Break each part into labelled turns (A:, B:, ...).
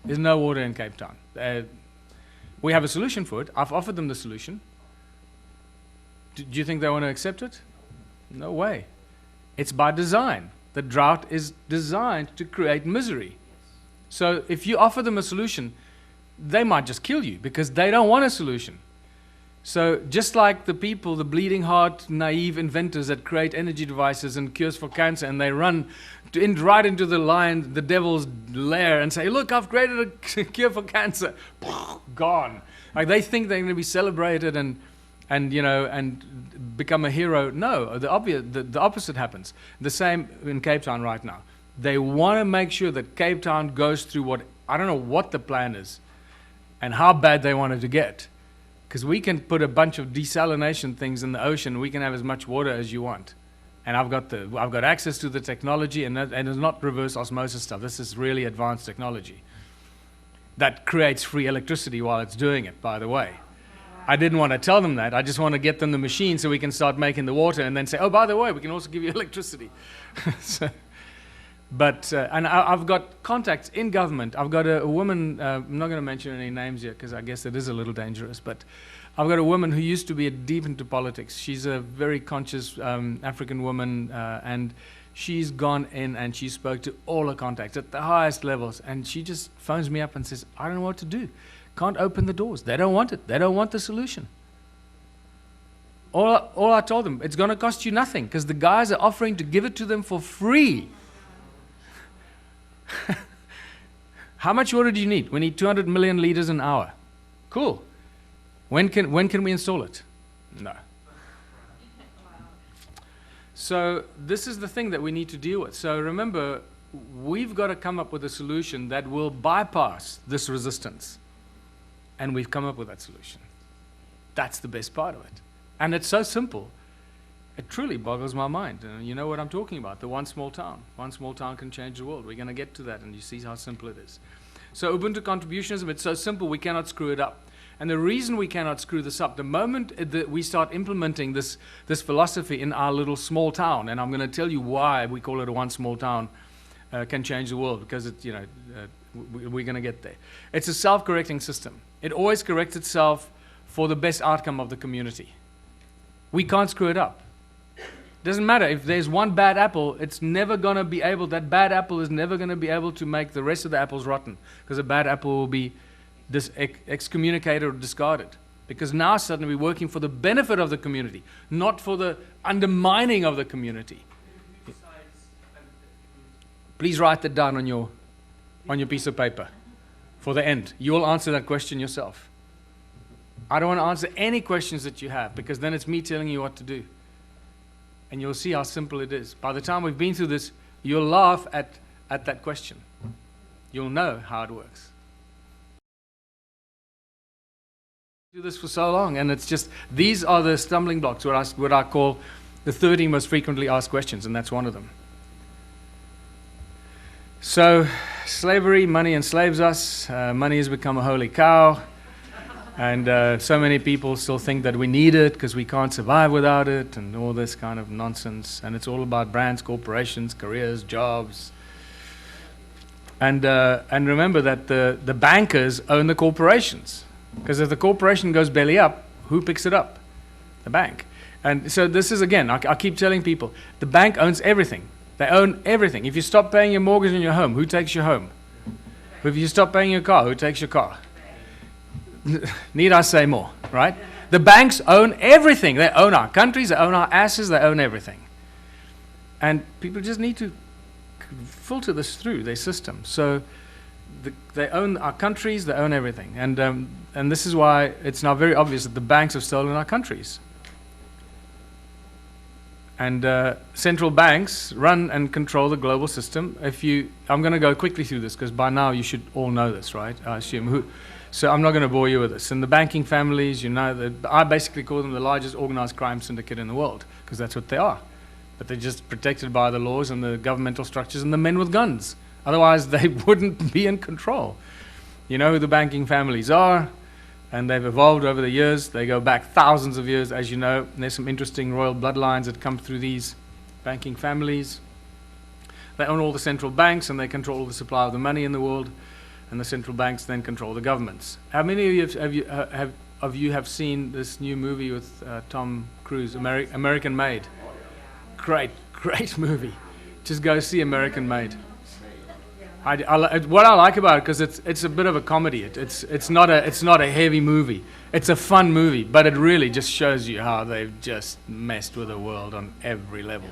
A: There's no water in Cape Town. We have a solution for it. I've offered them the solution. Do you think they want to accept it? No way. It's by design. The drought is designed to create misery. So if you offer them a solution, they might just kill you because they don't want a solution. So just like the people, the bleeding heart, naive inventors that create energy devices and cures for cancer, and they run right into the devil's lair and say, look, I've created a cure for cancer. Gone. Like they think they're going to be celebrated and become a hero. No, the opposite happens. The same in Cape Town right now. They want to make sure that Cape Town goes through I don't know what the plan is and how bad they want it to get. Because we can put a bunch of desalination things in the ocean, we can have as much water as you want. And I've got access to the technology, and it's not reverse osmosis stuff. This is really advanced technology that creates free electricity while it's doing it, by the way. I didn't want to tell them that. I just want to get them the machine so we can start making the water and then say, oh, by the way, we can also give you electricity. And I've got contacts in government. I've got a woman, I'm not going to mention any names yet because I guess it is a little dangerous, but I've got a woman who used to be deep into politics. She's a very conscious African woman, and she's gone in and she spoke to all her contacts at the highest levels, and she just phones me up and says, I don't know what to do. Can't open the doors. They don't want it. They don't want the solution. All I told them, it's going to cost you nothing because the guys are offering to give it to them for free. How much water do you need? We need 200 million liters an hour. Cool. When can we install it? No. So this is the thing that we need to deal with. So remember, we've got to come up with a solution that will bypass this resistance. And we've come up with that solution. That's the best part of it. And it's so simple. It truly boggles my mind. You know what I'm talking about, the one small town. One small town can change the world. We're going to get to that, and you see how simple it is. So Ubuntu contributionism, it's so simple we cannot screw it up. And the reason we cannot screw this up, the moment that we start implementing this philosophy in our little small town, and I'm going to tell you why we call it a one small town, can change the world, because we're going to get there. It's a self-correcting system. It always corrects itself for the best outcome of the community. We can't screw it up. Doesn't matter if there's one bad apple, it's never going to be able, that bad apple is never going to be able to make the rest of the apples rotten, because a bad apple will be excommunicated or discarded. Because now suddenly we're working for the benefit of the community, not for the undermining of the community. Please write that down on your piece of paper for the end. You will answer that question yourself. I don't want to answer any questions that you have, because then it's me telling you what to do. And you'll see how simple it is. By the time we've been through this, you'll laugh at that question. You'll know how it works. Do this for so long, and it's just, these are the stumbling blocks, what I call the 30 most frequently asked questions, and that's one of them. So, slavery, money enslaves us. Money has become a holy cow. And so many people still think that we need it because we can't survive without it, and all this kind of nonsense. And it's all about brands, corporations, careers, jobs. And remember that the bankers own the corporations. Because if the corporation goes belly up, who picks it up? The bank. And so this is, again, I keep telling people, the bank owns everything. They own everything. If you stop paying your mortgage on your home, who takes your home? If you stop paying your car, who takes your car? Need I say more, right? The banks own everything. They own our countries, they own our asses, they own everything. And people just need to filter this through their system. So they own our countries, they own everything. And this is why it's now very obvious that the banks have stolen our countries. And central banks run and control the global system. I'm going to go quickly through this because by now you should all know this, right? I assume. So I'm not going to bore you with this. And the banking families, I basically call them the largest organized crime syndicate in the world, because that's what they are. But they're just protected by the laws and the governmental structures and the men with guns. Otherwise, they wouldn't be in control. You know who the banking families are, and they've evolved over the years. They go back thousands of years, as you know. And there's some interesting royal bloodlines that come through these banking families. They own all the central banks, and they control the supply of the money in the world. and the central banks then control the governments. How many of you have seen this new movie with Tom Cruise, American Made? Great movie. Just go see American Made. What I like about it, because it's a bit of a comedy. It's not a heavy movie. It's a fun movie, but it really just shows you how they've just messed with the world on every level.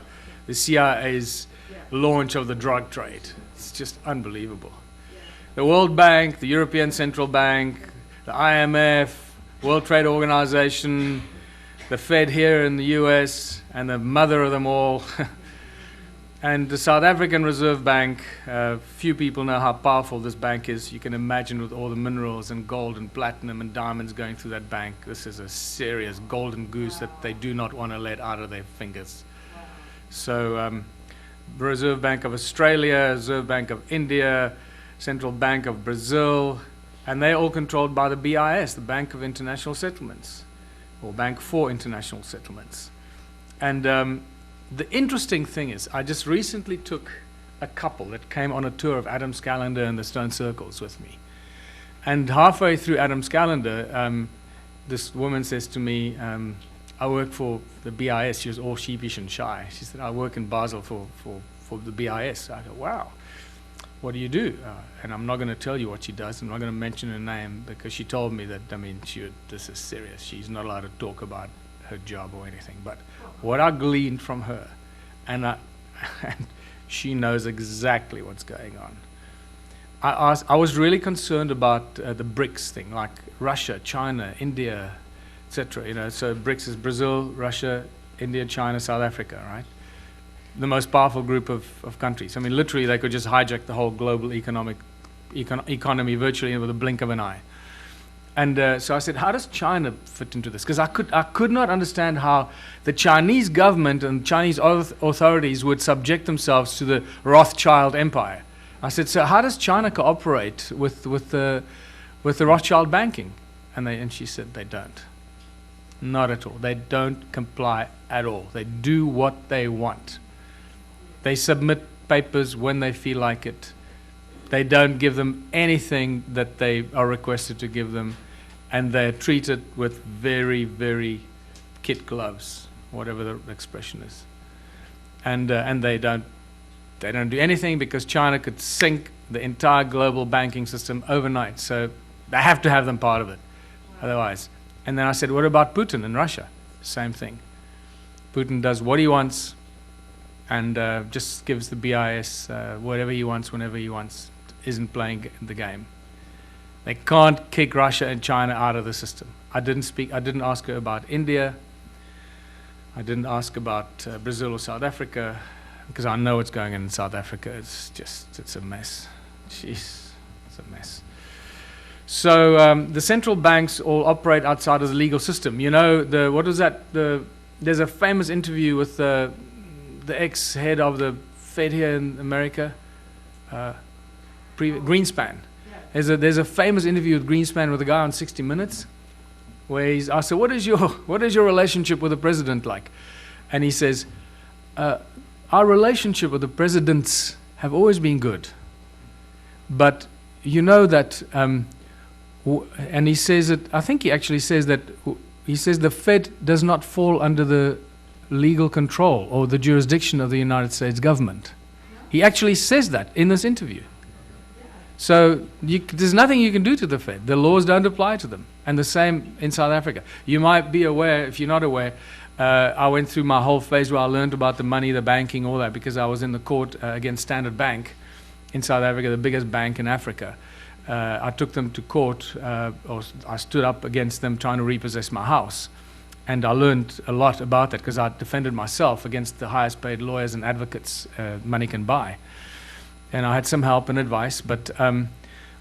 A: The CIA's launch of the drug trade. It's just unbelievable. The World Bank, the European Central Bank, the IMF, World Trade Organization, the Fed here in the US, and the mother of them all, and the South African Reserve Bank. Few people know how powerful this bank is. You can imagine with all the minerals and gold and platinum and diamonds going through that bank. This is a serious golden goose that they do not want to let out of their fingers. So, Reserve Bank of Australia, Reserve Bank of India, Central Bank of Brazil, and they're all controlled by the BIS, the Bank of International Settlements, or Bank for International Settlements. And the interesting thing is, I just recently took a couple that came on a tour of Adam's Calendar and the Stone Circles with me. And halfway through Adam's Calendar, this woman says to me, I work for the BIS. She was all sheepish and shy. She said, I work in Basel for the BIS. I go, wow, what do you do? And I'm not going to tell you what she does. I'm not going to mention her name, because she told me that, this is serious. She's not allowed to talk about her job or anything. But what I gleaned from her, and she knows exactly what's going on. I was really concerned about the BRICS thing, like Russia, China, India, etc. So BRICS is Brazil, Russia, India, China, South Africa, right? The most powerful group of countries. Literally, they could just hijack the whole global economy virtually with a blink of an eye. And so I said, how does China fit into this? Because I could not understand how the Chinese government and Chinese authorities would subject themselves to the Rothschild empire. I said, so how does China cooperate with the Rothschild banking? And she said, they don't. Not at all. They don't comply at all. They do what they want. They submit papers when they feel like it. They don't give them anything that they are requested to give them. And they're treated with very, very kid gloves, whatever the expression is. And they don't do anything, because China could sink the entire global banking system overnight. So they have to have them part of it. Otherwise. And then I said, what about Putin in Russia? Same thing. Putin does what he wants, and just gives the BIS whatever he wants, whenever he wants. Isn't playing the game. They can't kick Russia and China out of the system. I didn't ask her about India. I didn't ask about Brazil or South Africa, because I know what's going on in South Africa. It's a mess. Jeez, it's a mess. So the central banks all operate outside of the legal system. What is that? There's a famous interview with the ex-head of the Fed here in America, Greenspan. There's a famous interview with Greenspan with a guy on 60 Minutes, where I said, what is your relationship with the president like? And he says, our relationship with the presidents have always been good, but you know that, and he says it. I think he actually says that. He says the Fed does not fall under the legal control or the jurisdiction of the United States government. He actually says that in this interview. So there's nothing you can do to the Fed. The laws don't apply to them. And the same in South Africa. You might be aware, if you're not aware, I went through my whole phase where I learned about the money, the banking, all that, because I was in the court against Standard Bank in South Africa, the biggest bank in Africa. I took them to court, or I stood up against them trying to repossess my house. And I learned a lot about that, because I defended myself against the highest paid lawyers and advocates money can buy. And I had some help and advice, but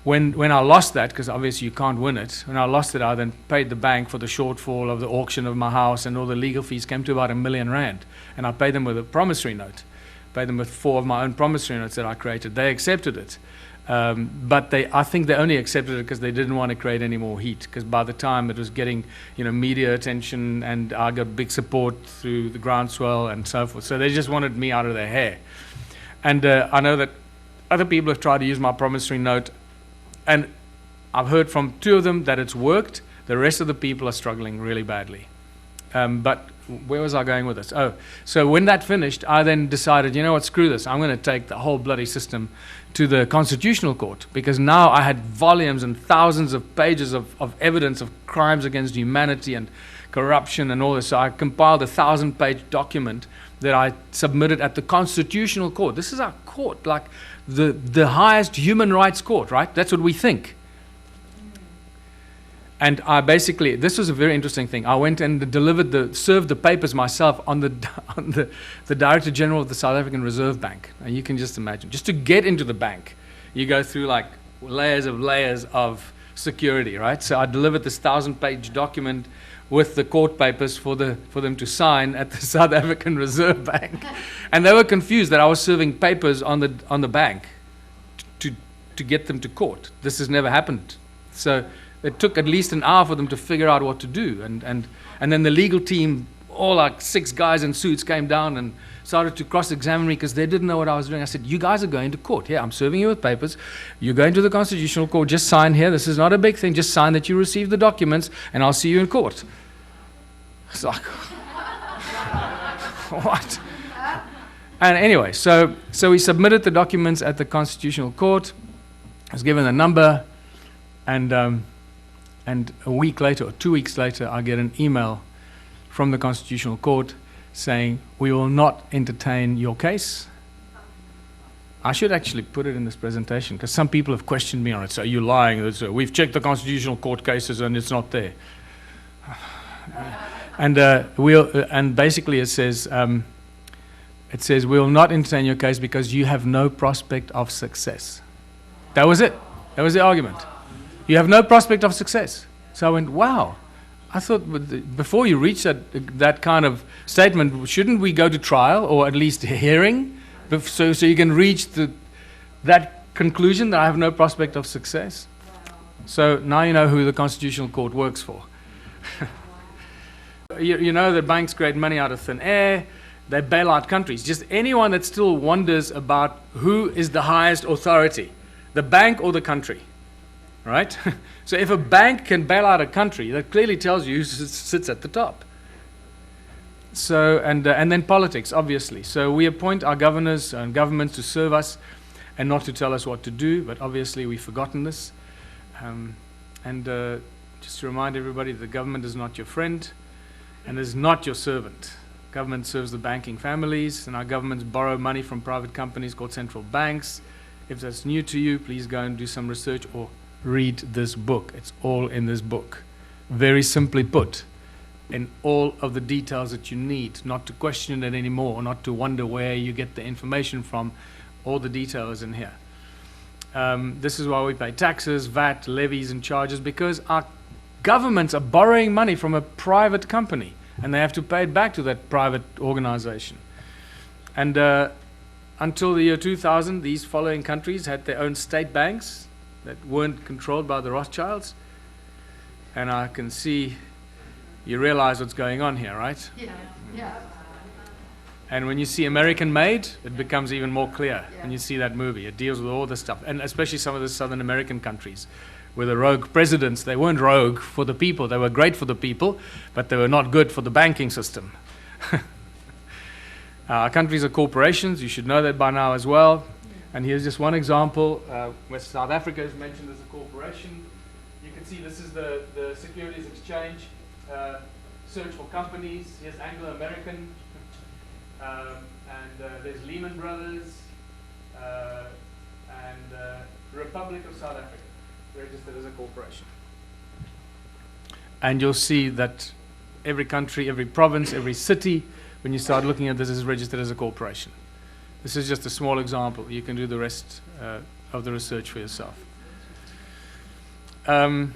A: when I lost that, because obviously you can't win it, when I lost it, I then paid the bank for the shortfall of the auction of my house, and all the legal fees came to about R1 million. And I paid them with a promissory note, paid them with 4 of my own promissory notes that I created. They accepted it, but I think they only accepted it because they didn't want to create any more heat, because by the time it was getting media attention, and I got big support through the groundswell and so forth, so they just wanted me out of their hair. And I know that other people have tried to use my promissory note And I've heard from 2 of them that it's worked. The rest of the people are struggling really badly. But where was I going with this? Oh, so when that finished, I then decided, you know what, screw this. I'm going to take the whole bloody system to the Constitutional Court, because now I had volumes and thousands of pages of evidence of crimes against humanity and corruption and all this. So I compiled a 1,000-page document that I submitted at the Constitutional Court. This is our court, like the highest human rights court, right? That's what we think. And I basically, this was a very interesting thing. I went and served the papers myself on the Director General of the South African Reserve Bank. And you can just imagine, just to get into the bank, you go through like layers of security, right? So I delivered this 1,000-page document with the court papers for them to sign at the South African Reserve Bank. And they were confused that I was serving papers on the bank to get them to court. This has never happened. So it took at least an hour for them to figure out what to do. And then the legal team, all like 6 guys in suits, came down and started to cross-examine me because they didn't know what I was doing. I said, you guys are going to court. Here, I'm serving you with papers. You're going to the Constitutional Court. Just sign here. This is not a big thing. Just sign that you received the documents, and I'll see you in court. It's like, what? And anyway, so we submitted the documents at the Constitutional Court. I was given a number, and a week later, or 2 weeks later, I get an email from the Constitutional Court saying, we will not entertain your case. I should actually put it in this presentation, because some people have questioned me on it. So, are you lying? We've checked the Constitutional Court cases and it's not there. And basically it says, we will not entertain your case because you have no prospect of success. That was it. That was the argument. You have no prospect of success. So I went, wow. I thought before you reach that kind of statement, shouldn't we go to trial, or at least a hearing, so you can reach that conclusion that I have no prospect of success? So now you know who the Constitutional Court works for. You know that banks create money out of thin air. They bail out countries. Just anyone that still wonders about who is the highest authority, the bank or the country. Right? So if a bank can bail out a country, that clearly tells you who sits at the top. So, and then politics, obviously. So we appoint our governors and governments to serve us and not to tell us what to do, but obviously we've forgotten this. Just to remind everybody, the government is not your friend and is not your servant. Government serves the banking families, and our governments borrow money from private companies called central banks. If that's new to you, please go and do some research or read this book. It's all in this book. Very simply put, in all of the details that you need, not to question it anymore, not to wonder where you get the information from. All the detail is in here. This is why we pay taxes, VAT, levies, and charges, because our governments are borrowing money from a private company, and they have to pay it back to that private organization. And until the year 2000, these following countries had their own state banks that weren't controlled by the Rothschilds. And I can see, you realize what's going on here, right? Yeah. And when you see American Made, it becomes even more clear. When you see that movie, it deals with all this stuff. And especially some of the Southern American countries, where the rogue presidents, they weren't rogue for the people. They were great for the people, but they were not good for the banking system. Our countries are corporations. You should know that by now as well. And here's just one example where South Africa is mentioned as a corporation. You can see this is the Securities Exchange search for companies. Here's Anglo-American, and there's Lehman Brothers, and Republic of South Africa, registered as a corporation. And you'll see that every country, every province, every city, when you start looking at this, is registered as a corporation. This is just a small example. You can do the rest of the research for yourself. Our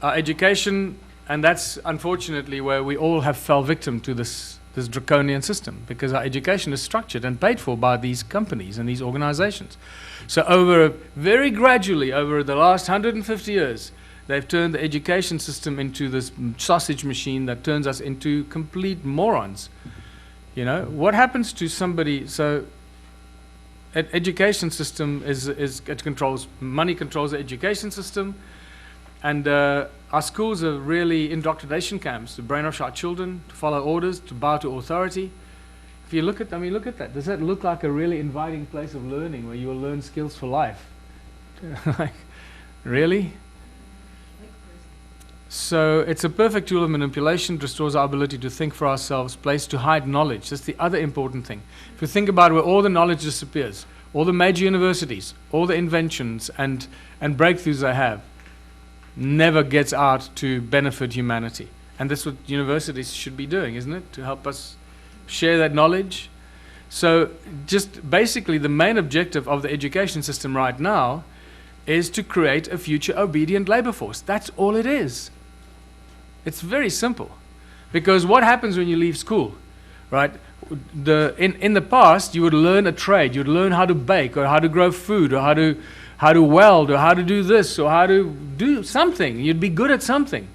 A: education, and that's unfortunately where we all have fell victim to this draconian system, because our education is structured and paid for by these companies and these organizations. So very gradually, over the last 150 years, they've turned the education system into this sausage machine that turns us into complete morons. You know, what happens to somebody, so education system it controls money, controls the education system, and our schools are really indoctrination camps to brainwash our children, to follow orders, to bow to authority. If you look at that. Does that look like a really inviting place of learning where you will learn skills for life? Like, really? So it's a perfect tool of manipulation. It restores our ability to think for ourselves, place to hide knowledge. That's the other important thing. If you think about where all the knowledge disappears, all the major universities, all the inventions and breakthroughs they have, never gets out to benefit humanity. And that's what universities should be doing, isn't it? To help us share that knowledge. So just basically the main objective of the education system right now is to create a future obedient labor force. That's all it is. It's very simple. Because what happens when you leave school, right? In the past, you would learn a trade. You'd learn how to bake or how to grow food or how to weld or how to do this or how to do something. You'd be good at something.